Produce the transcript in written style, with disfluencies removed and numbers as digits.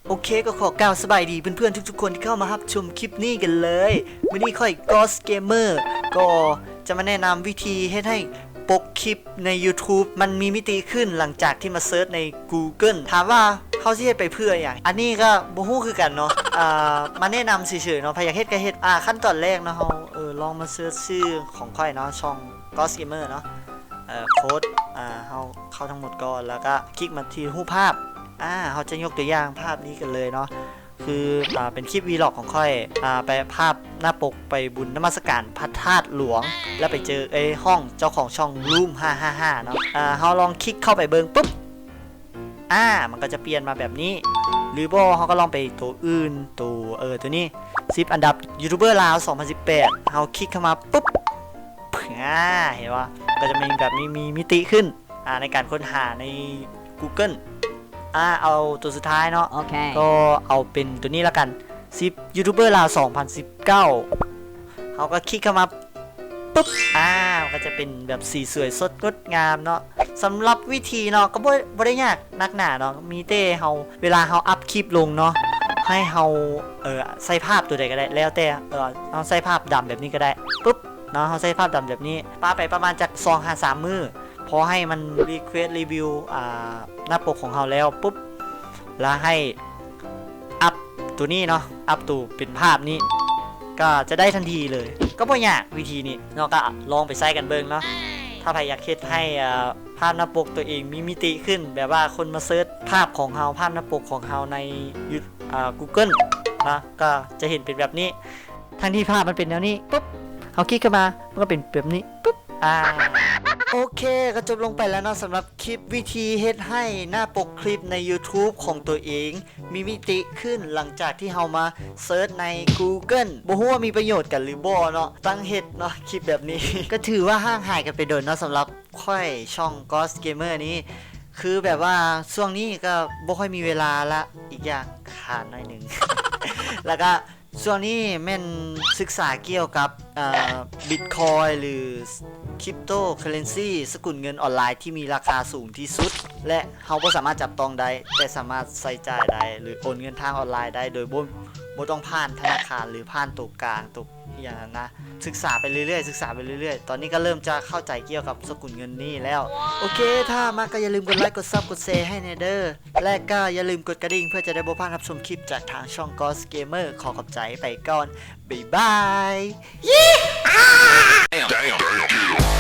โอเคก็ขอกล่าวสบายดีเพื่อนๆทุกๆคนที่เข้ามารับชมคลิปนี้กันเลยวันนี้ค่อย Ghost Gamer ก็จะมาแนะนำวิธีให้ปกคลิปใน YouTube มันมีมิติขึ้นหลังจากที่มาเซิร์ชใน Google ถามว่าเขาสิเฮ็ดไปเพื่ออย่างอันนี้ก็บ่ฮู้คือกันเนาะมาแนะนำเฉยๆเนาะพยายามเฮ็ดก็เฮ็ดขั้นตอนแรกเนาะเฮาลองมาเซิร์ชชื่อของค่อยเนาะช่อง Ghost Gamer เนาะโค้ดเฮาเข้าทั้งหมดก่อนแล้วก็คลิกมาที่รูปภาพเขาจะยกตัวอย่างภาพนี้กันเลยเนาะคือเป็นคลิปวีล็อกของค่อยไปภาพหน้าปกไปบุญนมัสการพระธาตุหลวงแล้วไปเจอห้องเจ้าของช่องรูม555เนาะเขาลองคลิกเข้าไปเบิ่งปุ๊บมันก็จะเปลี่ยนมาแบบนี้หรือบ่เขาก็ลองไปตัวอื่นตัวนี้10อันดับยูทูบเบอร์ลาว2018เขาคลิกเข้ามาปุ๊บเห็นว่าก็จะมีแบบนี้มีมิติขึ้นในการค้นหาใน Googleเอาตัวสุดท้ายเนาะ Okay. ก็เอาเป็นตัวนี้ละกัน10ยูทูบเบอร์ลาว2019เขาก็คลิกเข้ามาปุ๊บก็จะเป็นแบบสีสวยสดงดงามเนาะสำหรับวิธีเนาะก็บ่ได้ยากนักหนาเนาะมีเต้เฮาเวลาเฮาอัพคลิปลงเนาะให้เฮาใส่ภาพตัวใดก็ได้แล้วแต่เอาใส่ภาพดำแบบนี้ก็ได้ปุ๊บเนาะเฮาใส่ภาพดำแบบนี้ป้าไปประมาณจาก2-3 มื้อพอให้มันรีเควสรีวิวหน้าปกของเราแล้วปุ๊บแล้วให้อัพตัวนี้เนาะอัพตัวเป็นภาพนี้ก็จะได้ทันทีเลยก็บ่ยากวิธีนี้เนาะก็ลองไปใช้กันเบิ่งเนาะถ้าใครอยากเฮ็ดให้ภาพหน้าปกตัวเองมีมิติขึ้นแบบว่าคนมาเซิร์ชภาพของเราภาพหน้าปกของเราในGoogle นะก็จะเห็นเป็นแบบนี้ทั้งที่ภาพมันเป็นแนวนี้ปุ๊บเอาคลิกเข้ามามันก็เป็นแบบนี้ปุ๊บโอเคก็จบลงไปแล้วเนาะสำหรับคลิปวิธีเฮ็ดให้หน้าปกคลิปใน YouTube ของตัวเองมีมิติขึ้นหลังจากที่เฮามาเซิร์ชใน Google บ่ฮู้ว่ามีประโยชน์กันหรือบ่เนาะตั้งเฮ็ดเนาะคลิปแบบนี้ ก็ถือว่าห่างหายกันไปโดนเนาะสำหรับค่อยช่อง Ghost Gamer นี้คือแบบว่าช่วงนี้ก็บ่ค่อยมีเวลาละอีกอย่างขาดหน่อยนึง แล้วก็ช่วงนี้แม่นศึกษาเกี่ยวกับบิตคอยหรือคริปโตเคอเรนซีสกุลเงินออนไลน์ที่มีราคาสูงที่สุดและเราก็สามารถจับต้องได้แต่สามารถใส่จ่ายได้หรือโอนเงินทางออนไลน์ได้โดยบ่ต้องผ่านธนาคารหรือผ่านตัวกลางตัวอย่างนั้นนะศึกษาไปเรื่อยๆตอนนี้ก็เริ่มจะเข้าใจเกี่ยวกับสกุลเงินนี้แล้วโอเคถ้ามากก็อย่าลืมกดไลค์กดซับกดแชร์ให้แน่เด้อและก็อย่าลืมกดกระดิ่งเพื่อจะได้บ่พลาดรับชมคลิปจากทางช่อง Ghost Gamer ขอขอบใจไปก่อนบ๊ายบาย Damn.